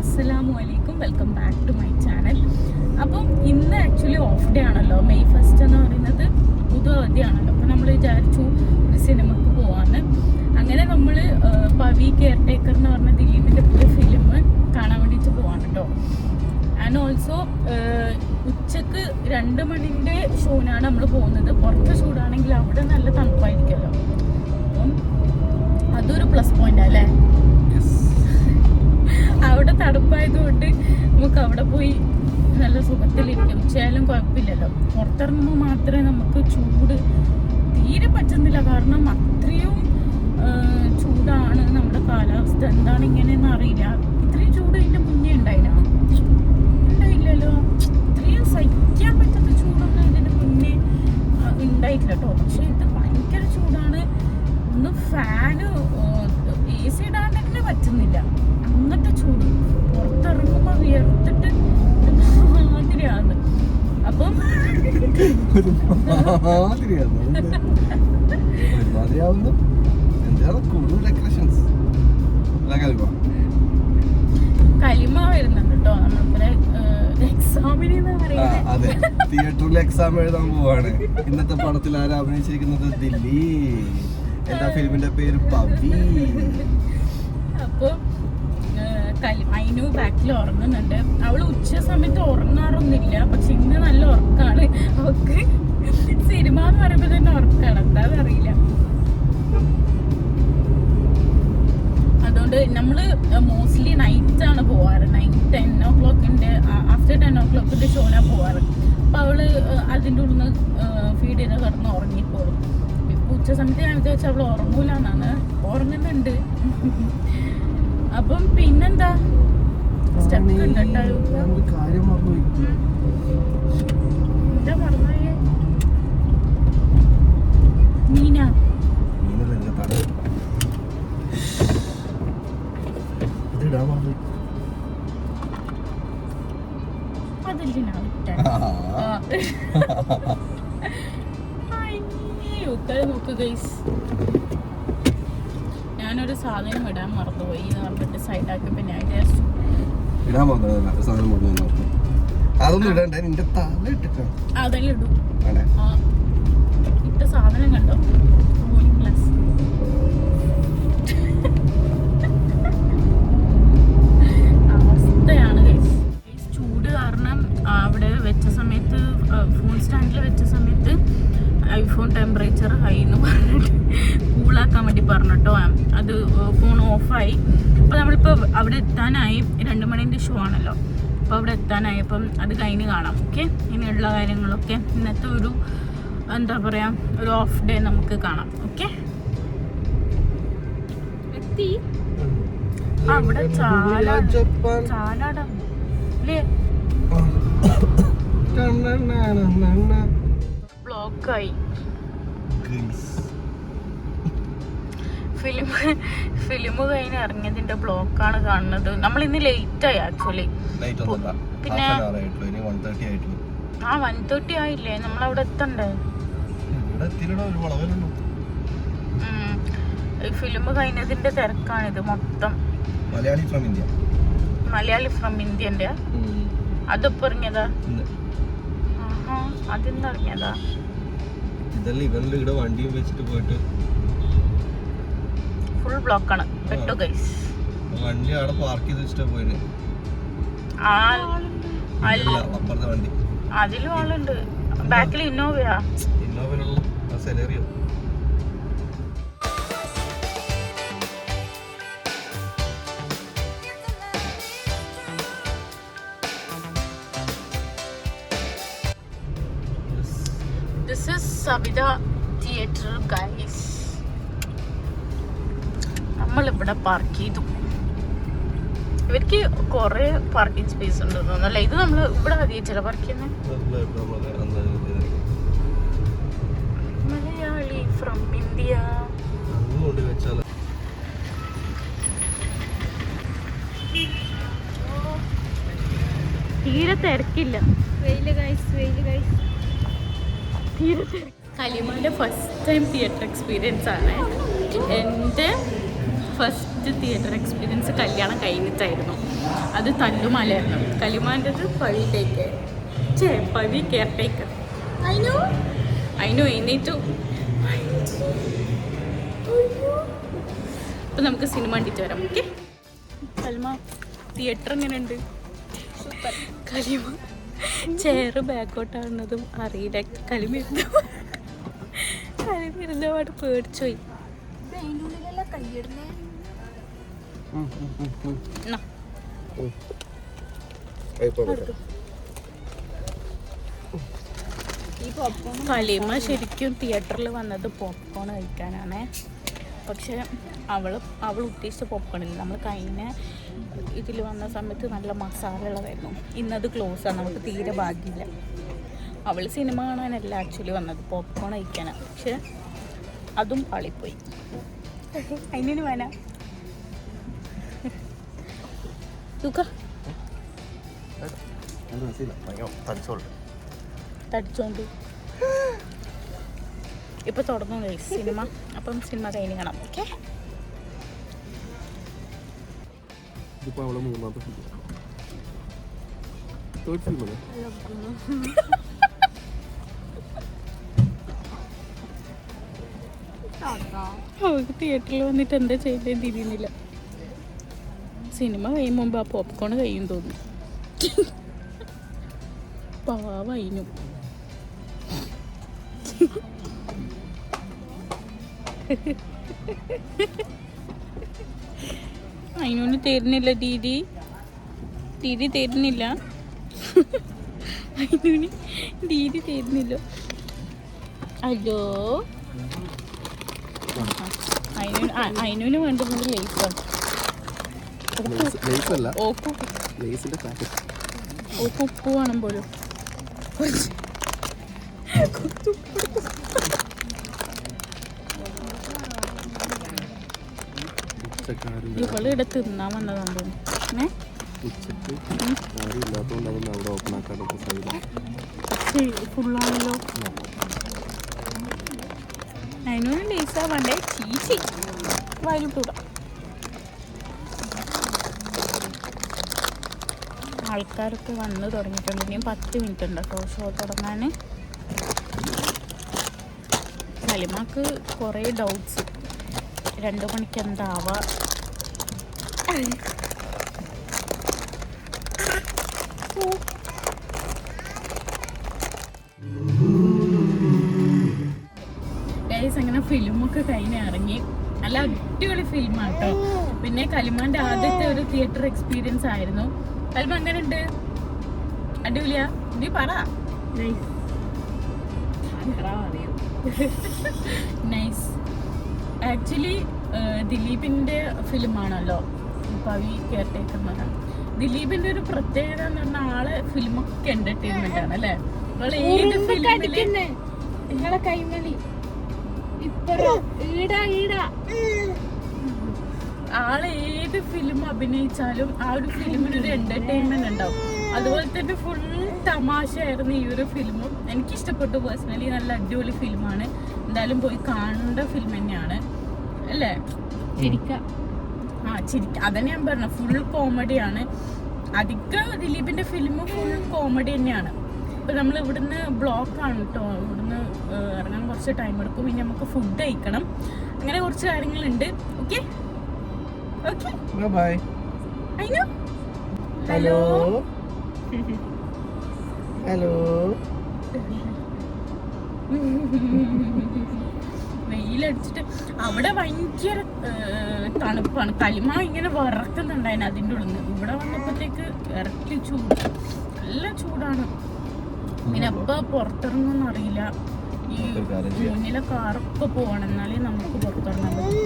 അസ്സലാമു അലൈക്കും, welcome back to my channel. അപ്പം ഇന്ന് ആക്ച്വലി ഓഫ് ഡേ ആണല്ലോ, മെയ് 1 എന്ന് പറയുന്നത് പൊതു അവധിയാണല്ലോ. അപ്പം നമ്മൾ വിചാരിച്ചു ഒരു സിനിമക്ക് പോവാന്ന്. അങ്ങനെ നമ്മൾ പവി കെയർടേക്കർ എന്ന് പറഞ്ഞ ദിലീപിൻ്റെ പുതിയ ഫിലിം കാണാൻ വേണ്ടിയിട്ട് പോവാണ് കേട്ടോ. ആൻഡ് ഓൾസോ ഉച്ചക്ക് 2 മണിൻ്റെ ഷോനാണ് നമ്മൾ പോകുന്നത്. പുറത്ത് ചൂടാണെങ്കിൽ അവിടെ നല്ല തണുപ്പായിരിക്കുമല്ലോ, അപ്പം അതൊരു പ്ലസ് പോയിന്റ് അല്ലേ. അവിടെ തണുപ്പായതുകൊണ്ട് നമുക്ക് അവിടെ പോയി നല്ല സുഖത്തിലിരിക്കും. ഉച്ചയായാലും കുഴപ്പമില്ലല്ലോ. പുറത്തിറങ്ങുമ്പോൾ മാത്രമേ നമുക്ക് ചൂട് തീരെ പറ്റുന്നില്ല, കാരണം അത്രയും ചൂടാണ് നമ്മുടെ കാലാവസ്ഥ. എന്താണ് ഇങ്ങനെയെന്ന് അറിയില്ല. ഇത്രയും ചൂട് ഇതിൻ്റെ മുന്നേ ഉണ്ടായില്ലല്ലോ. ഇത്രയും സഹിക്കാൻ പറ്റാത്ത ചൂടൊന്നും ഇതിന് മുന്നേ ഉണ്ടായിട്ടില്ല കേട്ടോ. പക്ഷെ ഇത് ഭയങ്കര ചൂടാണ്. ഒന്ന് ഫാന് AC ഇടാൻ തന്നെ പറ്റുന്നില്ല, അങ്ങനത്തെ ചൂട്. പുറത്തിറങ്ങുമ്പോൾ വിയർത്തിട്ട് മാതിരിയാണ്. അപ്പം കലിമ വരുന്നുണ്ട് കേട്ടോ. നമ്മളിപ്പോ എക്സാമിന് അതെ, തിയേറ്ററിൽ എക്സാം എഴുതാൻ പോവാണ്. ഇന്നത്തെ പടത്തിൽ ആരാ അഭിനയിച്ചിരിക്കുന്നത്? ദില്ലി. എന്താ ഫിലിമിന്റെ പേര്? പവി. അപ്പൊ അതിനു ബാക്കിൽ ഉറങ്ങുന്നുണ്ട്. അവള് ഉച്ച സമയത്ത് ഉറങ്ങാറൊന്നുമില്ല, പക്ഷെ ഇന്ന് നല്ല ഉറക്കാണ് അവക്ക്. സിനിമ എന്ന് പറയുമ്പോ തന്നെ ഉറക്കാണ്, എന്താണെന്നറിയില്ല. അതുകൊണ്ട് നമ്മള് മോസ്റ്റ്ലി നൈറ്റ് ആണ് പോവാറ്. 10 o'clock ആഫ്റ്റർ 10 o'clock ഷോനാ പോവാറ്. അപ്പൊ അവള് അതിൻ്റെ ഉള്ളിൽ നിന്ന് ഫീഡ് ചെയ്ത് കിടന്ന് ഉറങ്ങിക്കോളും. ഉച്ച സമയത്ത് ഞാൻ വിചാരിച്ചു അവൾ ഉറങ്ങൂലെന്നാണ്. ഉറങ്ങുന്നുണ്ട്. അപ്പം പിന്നെന്താ, സ്റ്റെപ്പ് ഉണ്ട് എന്താ പറഞ്ഞേ? മീന നോക്ക് ഗൈസ്, ഞാനൊരു സാധനം ഇടാൻ മറന്നുപോയി എന്ന് പറഞ്ഞിട്ട് സൈഡാക്കിയപ്പോ ഞാൻ വിചാരിച്ചു അതെല്ലാം ഇടും. ഇട്ട സാധനം കണ്ടോ? Cooling glass. അവസ്ഥയാണ് ഗൈസ്. ചൂട് കാരണം അവിടെ വെച്ച സമയത്ത്, ഫോൺ സ്റ്റാൻഡിൽ വെച്ച സമയത്ത് ഐഫോൺ ടെമ്പറേച്ചർ ഹൈ എന്ന് പറഞ്ഞിട്ട് കൂളാക്കാൻ വേണ്ടി പറഞ്ഞിട്ടോ. അത് ഫോൺ ഓഫായി. അപ്പോൾ നമ്മളിപ്പോൾ അവിടെ എത്താനായി. 2 മണിൻ്റെ ഷോ ആണല്ലോ. അപ്പോൾ അവിടെ എത്താനായി. അപ്പം അത് കഴിഞ്ഞ് കാണാം. ഓക്കെ, ഇനിയുള്ള കാര്യങ്ങളൊക്കെ ഇന്നത്തെ ഒരു എന്താ പറയുക, ഒരു ഓഫ് ഡേ നമുക്ക് കാണാം. ഓക്കെ, എത്തി. അവിടെ ചാലാടം അല്ലേ, ബ്ലോക്കായി. ഫിലിം കഴിഞ്ഞ് ഇറങ്ങിയതിന്റെ ബ്ലോക്കാണ് കാണുന്നത്. നമ്മൾ ഇന്ന് ലേറ്റ് ആയി ആക്ച്വലി. പിന്നെ 1:30 ആയില്ലേ, നമ്മളവിടെ എത്തണ്ടേ? ഫിലിം കഴിഞ്ഞതിന്റെ തിരക്കാണിത് മൊത്തം. മലയാളി ഫ്രം ഇന്ത്യന്റെ അതിപ്പോ ഇറങ്ങിയതാ? അതിന്ന് ഇറങ്ങിയതാ? വണ്ടിയും വെച്ചിട്ട് പോയിട്ട് ഫുൾ ബ്ലോക്കാണ്. പെട്ടു ഗൈസ്. വണ്ടി അവിടെ പാർക്ക് ചെയ്ത് വെച്ചിട്ടാ പോയത്. അതിലും ആളുണ്ട്. ബാക്കിൽ ഇന്നോവയാ. Celerio. This is Savida Theatre guys. നമ്മളിവിടെ പാർക്ക് ചെയ്തു. ഇവർക്ക് കുറെ പാർക്കിംഗ് സ്പേസ് ഉണ്ട് തോന്നുന്നല്ലേ. ഇത് നമ്മൾ ഇവിടെ ആദ്യമായിട്ടല്ല പാർക്ക് ചെയ്യുന്നത്. Malayali from India. തീരെ തിരക്കില്ല. തീരെ കലിമാൻ്റെ ഫസ്റ്റ് ടൈം തിയേറ്റർ എക്സ്പീരിയൻസ് ആണ്. എൻ്റെ ഫസ്റ്റ് തിയേറ്റർ എക്സ്പീരിയൻസ് കല്യാണം കഴിഞ്ഞിട്ടായിരുന്നു. അത് തല്ലുമലയായിരുന്നു. കലിമാൻ്റെത് പഴി കെയർടേക്കർ. അതിനു എഴുന്നേറ്റു. അപ്പം നമുക്ക് സിനിമ കണ്ടിട്ട് വരാം. ഓക്കെ കലിമ, തിയേറ്റർ എങ്ങനെയുണ്ട്? കലിമ ചെയറ് ബാക്കോട്ടാണെന്നതും അറിയില്ല. കലിമിരുന്ന പാട് പേടിച്ചോയി. കലിമ ശരിക്കും തിയേറ്ററിൽ വന്നത് പോപ്കോൺ കഴിക്കാനാണ്. പക്ഷെ അവൾ ഉദ്ദേശിച്ച പോപ്കോൺ ഇല്ല. നമ്മൾ കഴിഞ്ഞ ഇതിൽ വന്ന സമയത്ത് നല്ല മസാല ഉള്ളതായിരുന്നു. ഇന്നത് ക്ലോസ് ആണ്, നമുക്ക് തീരെ ഭാഗ്യമില്ല. അവൾ സിനിമ കാണാനല്ല ആക്ച്വലി വന്നത്, പോപ്കോൺ കഴിക്കാനാണ്. പക്ഷെ അതും പാളിപ്പോയി. അതിന് വേന തടിച്ചോണ്ട് ഇപ്പൊ തുടങ്ങും സിനിമ. അപ്പം സിനിമ കഴിഞ്ഞ് കാണാം. ഓക്കെ അവർക്ക് തിയേറ്ററിൽ വന്നിട്ട് എന്താ ചെയ്തേന്ന് തിരിയുന്നില്ല. സിനിമ കഴിയും മുമ്പ് ആ പോപ്കോൺ കഴിയും തോന്നുന്നു. പാവയിനും അതിനൊന്നും തരുന്നില്ല. ദീദി തരുന്നില്ല. ദീദി തരുന്നില്ല. അയ്യോ, അതിനു വേണ്ടുന്നത് ലേസാണ്. ഉപ്പ് വേണം പോലും. ഇവളിവിടെ തിന്നാൻ വന്നതാണ് തോന്നുന്നു. ഫുള്ളാണല്ലോ. അതിനൊരു ലേസാ വേണ്ടേ? ചീച്ചി വായിലിട്ടൂടാ. ആൾക്കാരൊക്കെ വന്ന് തുടങ്ങിയിട്ടുണ്ട്. ഇനിയും 10 മിനിറ്റ് ഉണ്ട് കേട്ടോ ഷോ തുടങ്ങാൻ. കലിമാക്ക് കുറേ ഡൗട്ട്സ്. 2 മണിക്ക് എന്താവാ? ഗൈസ്, അങ്ങനെ ഫിലിമൊക്കെ കഴിഞ്ഞ് ഇറങ്ങി. നല്ല അടിപൊളി ഫിലിമാണ് കേട്ടോ. പിന്നെ കലിമാൻ്റെ ആദ്യത്തെ ഒരു തിയേറ്റർ എക്സ്പീരിയൻസ് ആയിരുന്നു. കലിമ എങ്ങനെ ഉണ്ട്? അടിപൊളിയാ? നീ പറ. നൈസ്. ആക്ച്വലി ദിലീപിൻ്റെ ഫിലിമാണല്ലോ പവി കെയർടേക്കർ എന്ന് പറഞ്ഞാൽ. ദിലീപിൻ്റെ ഒരു പ്രത്യേകത എന്ന് പറഞ്ഞാൽ ആളെ ഫിലിമൊക്കെ എന്റർടൈൻമെന്റ് ആണ് അല്ലേ? ഏത് ഫിലിമില് ആള് ഏത് ഫിലിം അഭിനയിച്ചാലും ആ ഒരു ഫിലിമിനൊരു എന്റർടൈൻമെന്റ് ഉണ്ടാവും. അതുപോലെ തന്നെ ഫുൾ തമാശയായിരുന്നു ഈ ഒരു ഫിലിമും. എനിക്കിഷ്ടപ്പെട്ടു പേഴ്സണലി. നല്ല അടിപൊളി ഫിലിമാണ്. എന്തായാലും പോയി കാണേണ്ട ഫിലിം തന്നെയാണ് അല്ലേ? ചിരിക്കാം. അതന്നെ ഞാൻ പറഞ്ഞ, ഫുൾ കോമഡിയാണ്. അധികം ദിലീപിന്റെ ഫിലിം ഫുൾ കോമഡി തന്നെയാണ്. ഇപ്പൊ നമ്മൾ ഇവിടുന്ന് ബ്ലോക്കാണ് കേട്ടോ. ഇവിടുന്ന് ഇറങ്ങാൻ കുറച്ച് ടൈം എടുക്കും. ഇനി നമുക്ക് ഫുഡ് കഴിക്കണം. അങ്ങനെ കുറച്ച് കാര്യങ്ങളുണ്ട്. Okay okay bye. അയ്യോ, ഹലോ ഹലോ. വെയിലടിച്ചിട്ട് അവിടെ ഭയങ്കര തണുപ്പാണ്. കലിമ ഇങ്ങനെ വറക്കുന്നുണ്ടായിരുന്നു അതിൻ്റെ ഉള്ളിൽ നിന്ന്. ഇവിടെ വന്നപ്പോഴത്തേക്ക് ഇറക്കി ചൂട്, നല്ല ചൂടാണ്. പിന്നെ എപ്പോൾ പുറത്തിറങ്ങുമെന്ന് അറിയില്ല. ഈ മുന്നിലെ കാറൊക്കെ പോകണം, എന്നാലേ നമുക്ക് പുറത്തിറങ്ങാൻ പറ്റും.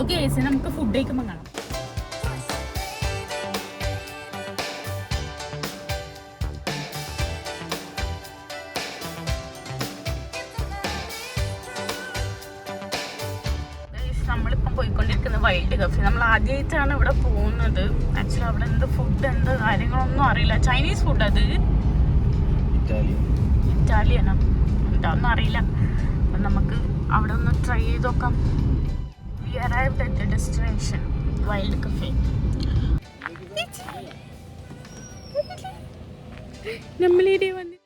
ഓക്കെ, നമുക്ക് ഫുഡ് കഴിക്കുമ്പോൾ കാണാം. നമ്മളിപ്പം പോയിക്കൊണ്ടിരിക്കുന്ന വൈൽഡ് കഫേ. നമ്മൾ ആദ്യമായിട്ടാണ് ഇവിടെ പോകുന്നത്. ആക്ച്വലി അവിടെ എന്ത് ഫുഡ് എന്താ കാര്യങ്ങളൊന്നും അറിയില്ല. ചൈനീസ് ഫുഡ്, അത് ഇറ്റാലിയനോ എന്താണെന്നും അറിയില്ല. അപ്പം നമുക്ക് അവിടെ ഒന്ന് ട്രൈ ചെയ്ത് നോക്കാം. We arrived at the destination, Wild Cafe. നമ്മളിവിടെ വന്ന്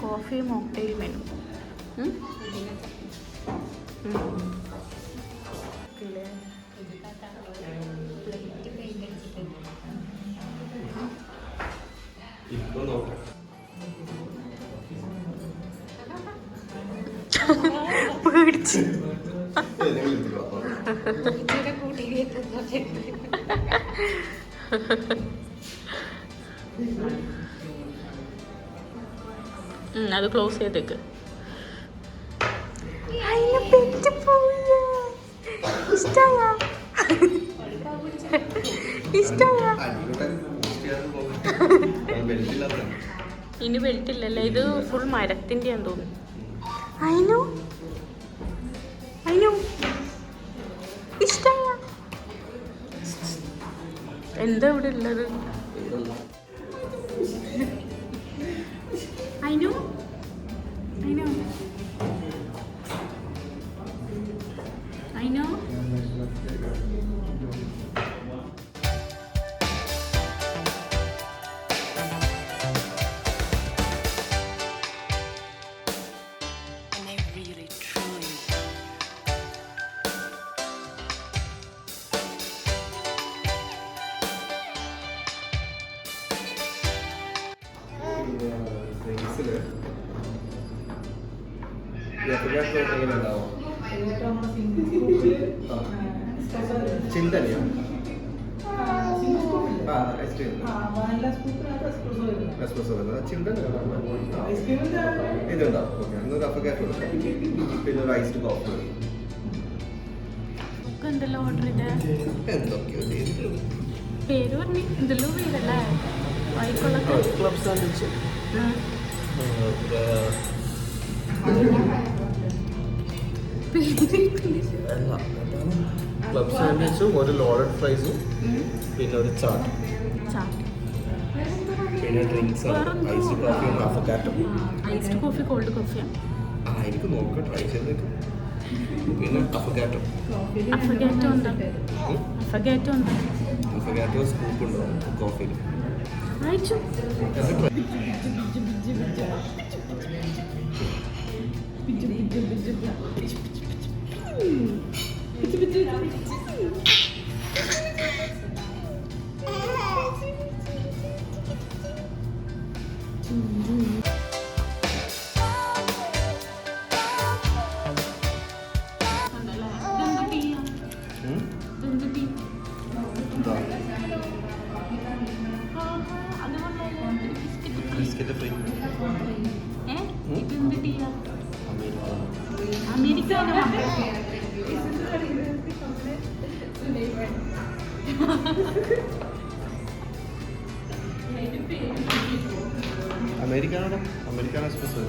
coffee mocktail menu. പേടിച്ച് അത് ക്ലോസ് ചെയ്തേക്ക്. ഇനി ബെൽറ്റ് ഇല്ലല്ലേ, ഇത് ഫുൾ മരത്തിൻ്റെ ആണെന്ന് തോന്നുന്നു. അയിനു അയിനു ഇഷ്ടമായ എന്താ ഇവിടെ ഉള്ളത്? അയിനു അയിനു അയിനു ചിന്തനിയോ ഇതുണ്ടോ? ഓക്കെ, അഫഗാറ്റോ പിന്നെ ഒരു ഐസ്ഡ് കോഫി. എന്തെല്ലാം ഓർഡർ ചെയ്തേ? എന്തൊക്കെയോ പേര് പറഞ്ഞു എന്തെല്ലോ പേരല്ലേ? വായിക്കൊള്ളൊക്കെ ക്ലബ് സാൻഡ്വിച്ച്, ക്ലബ് സാൻഡ്വിച്ചും ഒരു ലോഡഡ് ഫ്രൈസും പിന്നെ ഒരു ചാട്ട്, പിന്നെ ഡ്രിങ്ക്സ് ഐസ്ഡ് കോഫിയും അഫഗാറ്റോ. ഐസ്ഡ് കോഫി കോൾഡ് കോഫിയാണ്. എനിക്ക് നോക്കാം, ട്രൈ ചെയ്തേക്ക്. പിന്നെ അഫഗാറ്റോ ഉണ്ട്. അഫഗാറ്റോ സ്കൂപ്പ് ഉണ്ടോ കോഫിയിൽ? അയച്ചു. Biscuit free. ഇതെന്ത് ടീയാ? അമേരിക്കാനോ അമേരിക്കാനോ എക്സ്പ്രസ്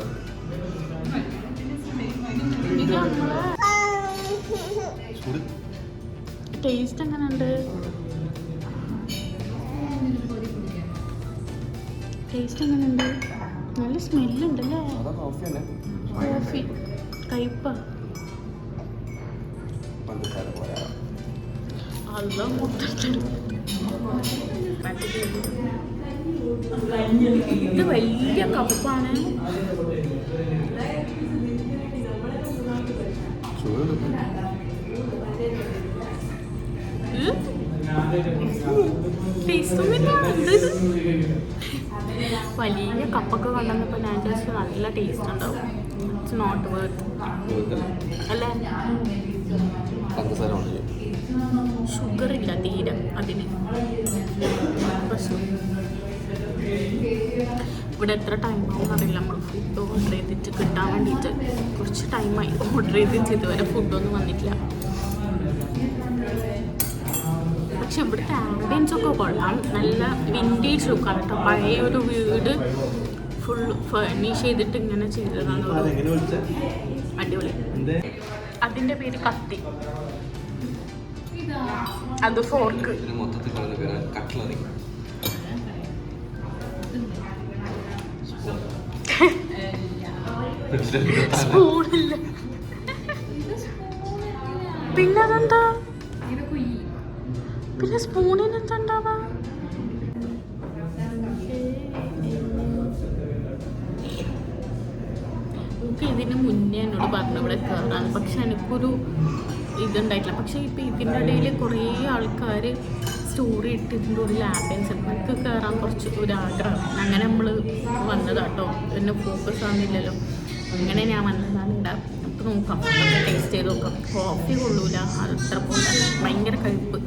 ടേസ്റ്റ് എങ്ങനെയുണ്ട്? ടേസ്റ്റ് എങ്ങനെയുണ്ട്? നല്ല സ്മെല്ലുണ്ടല്ലേ? കോഫി കയ്പ അല്ല മൊത്തത്തിൽ ഇത് വലിയ കപ്പാണ്. വലിയ കപ്പൊക്കെ കൊണ്ടുവന്നപ്പോൾ ഞാൻ വിചാരിച്ചു നല്ല ടേസ്റ്റ് ഉണ്ടാവും. ഇറ്റ്സ് നോട്ട് വർത്ത് അല്ലേ? ഷുഗർ ഇല്ല തീരെ അതിന്. ഇവിടെ എത്ര ടൈമാവും അറിയില്ല. നമ്മൾ ഫുഡ് ഓർഡർ ചെയ്തിട്ട് കിട്ടാൻ വേണ്ടിയിട്ട് കുറച്ച് ടൈമായി ഓർഡർ ചെയ്തിട്ട് ഇതുവരെ ഫുഡൊന്നും വന്നിട്ടില്ല. പക്ഷെ ഇവിടുത്തെ ആംബിയൻസ് ഒക്കെ കൊള്ളാം. നല്ല വിൻറ്റേജ് ലുക്കാണ് കേട്ടോ. പഴയ ഒരു വീട് ഫുൾ ഫർണിഷ് ചെയ്തിട്ട് ഇങ്ങനെ ചെയ്തതാണ്. അടിപൊളി. അതിൻ്റെ പേര് കത്തി, അത് ഫോർക്ക്. സ്പൂണില്ല. പിന്നെ അതെന്താ? പിന്നെ സ്പൂണിന് എന്താ ഉണ്ടാവാ? നമുക്ക് ഇതിന് മുന്നേ എന്നോട് പറഞ്ഞു ഇവിടെ കയറാൻ, പക്ഷെ എനിക്കൊരു ഇതുണ്ടായിട്ടില്ല. പക്ഷെ ഇപ്പം ഇതിൻ്റെ ഇടയിൽ കുറേ ആൾക്കാർ സ്റ്റോറി ഇട്ടിട്ടുണ്ട് ഒരു ആംബിയൻസ്. നമുക്ക് കയറാൻ കുറച്ച് ഒരാഗ്രഹം. അങ്ങനെ നമ്മൾ വന്നതാട്ടോ. പിന്നെ ഫോക്കസ് ആവുന്നില്ലല്ലോ. അങ്ങനെ ഞാൻ വന്നതാണ് ഇവിടെ. നമുക്ക് നോക്കാം, ടേസ്റ്റ് ചെയ്ത് നോക്കാം. കോഫി കൊള്ളൂല, അത് അത്ര പോലെ ഭയങ്കര കഴിപ്പ്.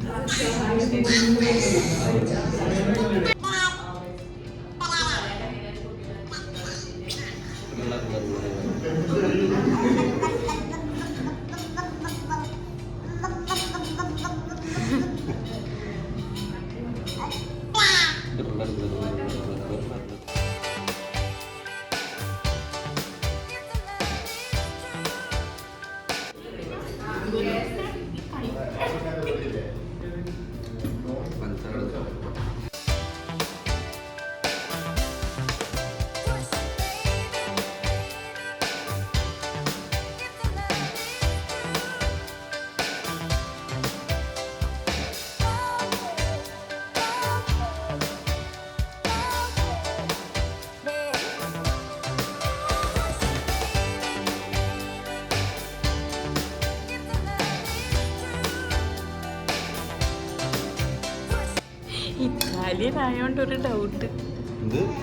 ഇറ്റാലിയൻ ആയതുകൊണ്ട് ഒരു ഡൗട്ട്.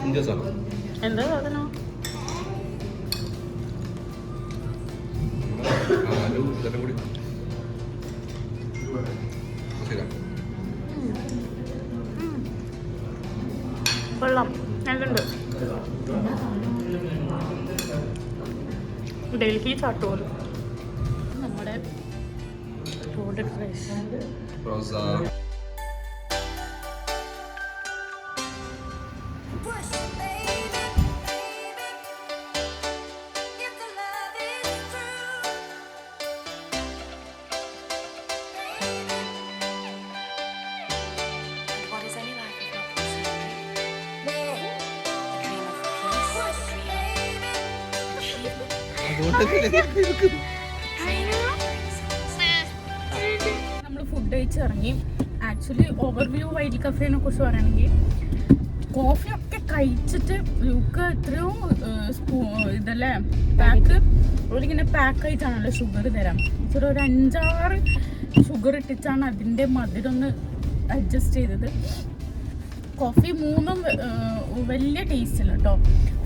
എന്താ സാധനം? കൊള്ളാം, നല്ലുണ്ട്. ഡൽഹി ചാട്ടോല് നമ്മുടെ റോഡ് ഫ്രഷ്. നമ്മൾ ഫുഡ് കഴിച്ചിറങ്ങി. ആക്ച്വലി ഓവർവ്യൂ വൈറ്റ് കഫേനെ കുറിച്ച് പറയുകയാണെങ്കിൽ കോഫിയൊക്കെ കഴിച്ചിട്ട് ലൂക്ക് എത്രയോ ഇതല്ലേ പാക്ക് അവരിങ്ങനെ പാക്ക് ആയിട്ടാണല്ലോ ഷുഗർ തരാം. ഇച്ചിരി ഒരു 5-6 ഷുഗർ ഇട്ടിട്ടാണ് അതിൻ്റെ മധുരമൊന്ന് അഡ്ജസ്റ്റ് ചെയ്തത്. കോഫി 3ഉം വലിയ ടേസ്റ്റ് ഇല്ല കേട്ടോ.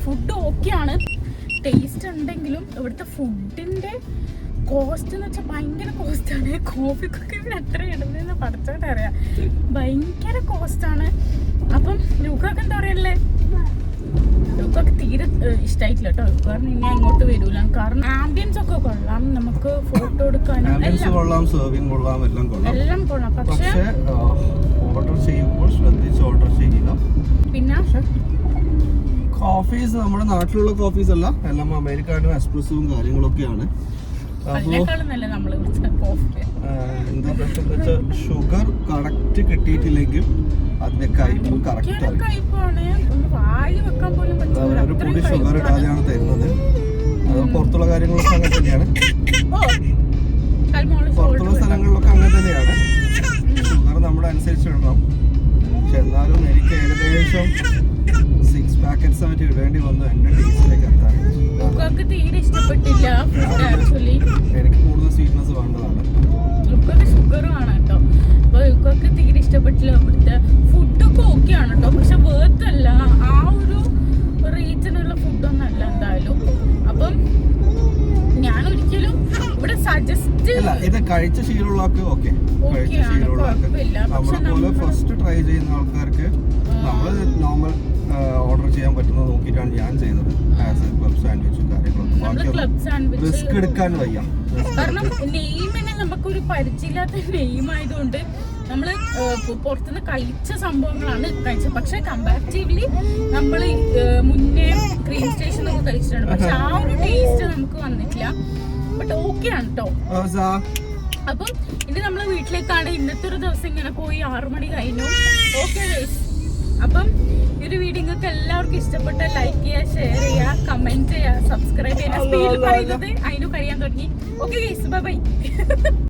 ഫുഡ് ഓക്കെയാണ്, ടേസ്റ്റ് ഉണ്ടെങ്കിലും ഇവിടുത്തെ ഫുഡിൻ്റെ കോസ്റ്റ് എന്ന് വെച്ചാൽ ഭയങ്കര കോസ്റ്റാണ്. കോഫിക്കൊക്കെ ഇവിടെ എത്ര ഇടുന്നതെന്ന് പഠിച്ചോട്ട് അറിയാം. ഭയങ്കര കോസ്റ്റാണ്. അപ്പം ലൂക്കൊക്കെ എന്താ പറയല്ലേ, ഇപ്പൊക്കെ തീരെ ഇഷ്ടമായിട്ടില്ല കേട്ടോ. കാരണം ഇനി അങ്ങോട്ട് വരൂല. കാരണം ആംബിയൻസ് ഒക്കെ കൊള്ളാം, നമുക്ക് ഫോട്ടോ എടുക്കാനും ആംബിയൻസ് കൊള്ളാം, സെർവിങ് കൊള്ളാം, എല്ലാം കൊള്ളാം, എല്ലാം കൊള്ളാം. പക്ഷെ ഓർഡർ ചെയ്യുമ്പോൾ ശ്രദ്ധിച്ച് ഓർഡർ ചെയ്യുക. പിന്നെ കോഫീസ് നമ്മുടെ നാട്ടിലുള്ള കോഫീസ് അല്ല, എല്ലാം അമേരിക്കാനും എക്സ്പ്രസും കാര്യങ്ങളൊക്കെയാണ്. അതിനേക്കാളും നല്ല നമ്മള് കുടിച്ച കോഫി. എന്താ പ്രശ്നം എന്ന് വെച്ചാൽ ഷുഗർ കറക്റ്റ് കിട്ടിയിട്ടില്ലെങ്കിൽ അതിന്റെ കയ്പ് കറക്റ്റ് ആകും. കയ്പാണ്, ഒന്ന് വായി വെക്കാൻ പോലും പറ്റില്ല. ഒരു പൊടി ഷുഗർ ഇടാതെയാണ് തരുന്നത്. അത് പുറത്തുള്ള കാര്യങ്ങളൊക്കെ അങ്ങനെ തന്നെയാണ്, പുറത്തുള്ള സ്ഥലങ്ങളിലൊക്കെ അങ്ങനെ തന്നെയാണ്. ഷുഗർ നമ്മുടെ അനുസരിച്ച് ഇടണം. പക്ഷെ എന്നാലും എനിക്ക് ഏകദേശം 6 പാക്കറ്റ്സ് ആയിട്ട് ഇടേണ്ടി വന്നു എന്റെ ടേസ്റ്റിലേക്ക് എത്താൻ. തീരെ ഇഷ്ടപ്പെട്ടില്ല ആക്ച്വലി. എനിക്ക് കൂടുതൽ സ്വീറ്റ്നെസ് വേണ്ടതാണ്. ലുക്കൊക്കെ ഷുഗറും ആണ് കേട്ടോ. അപ്പൊ ലുക്കൊക്കെ തീരെ ഇഷ്ടപ്പെട്ടില്ല. ഇവിടുത്തെ ഫുഡൊക്കെ ഓക്കെ ആണ് കേട്ടോ, പക്ഷെ വേർത്തല്ല, ആ ഒരു റേറ്റിനുള്ള ഫുഡൊന്നും അല്ല എന്തായാലും. അപ്പം ഞാൻ ഒരിക്കലും ഇവിടെ സജസ്റ്റ് അല്ല, ഇത് കഴിച്ച ശീലമുള്ളവർക്ക് ഓക്കെ, കഴിച്ച ശീലമുള്ളവർക്ക്. നമ്മളെ പോലെ ഫസ്റ്റ് ട്രൈ ചെയ്യുന്ന ആൾക്കാർക്ക് നമ്മൾ നോർമൽ ഓർഡർ ചെയ്യാൻ പറ്റുന്നത് നോക്കിയിട്ടാണ് ഞാൻ ചെയ്തത്. ക്ലബ് സാൻഡ്വിച്ചും കാര്യങ്ങളൊക്കെ റിസ്ക് എടുക്കാൻ വയ്യ. കാരണം നെയിമിന് നമുക്കൊരു പരിചയമില്ലാത്ത നെയിം ആയതുകൊണ്ട് നമ്മള് പുറത്തുനിന്ന് കഴിച്ച സംഭവങ്ങളാണ് കഴിച്ചത്. പക്ഷെ കമ്പാരിറ്റീവ്ലി നമ്മൾ മുന്നേ ക്രീം സ്റ്റേഷൻ ഒക്കെ കഴിച്ചിട്ടുണ്ട്, പക്ഷെ ആ ഒരു ടേസ്റ്റ് നമുക്ക് വന്നിട്ടില്ല. ബട്ട് ഓക്കെ ആണ് കേട്ടോ. അപ്പം ഇനി നമ്മള് വീട്ടിലേക്കാണ്. ഇന്നത്തെ ഒരു ദിവസം ഇങ്ങനെ പോയി 6 മണി കഴിഞ്ഞു. ഓക്കെ ഗൈസ്, അപ്പം ഈ ഒരു വീഡിയോ നിങ്ങൾക്ക് എല്ലാവർക്കും ഇഷ്ടപ്പെട്ട ലൈക്ക് ചെയ്യുക, ഷെയർ ചെയ്യുക, കമന്റ് ചെയ്യുക, സബ്സ്ക്രൈബ് ചെയ്യുക. സ്പീഡിൽ പറയുന്നത് അതിന് കഴിയാൻ തുടങ്ങി. Okay guys, bye bye.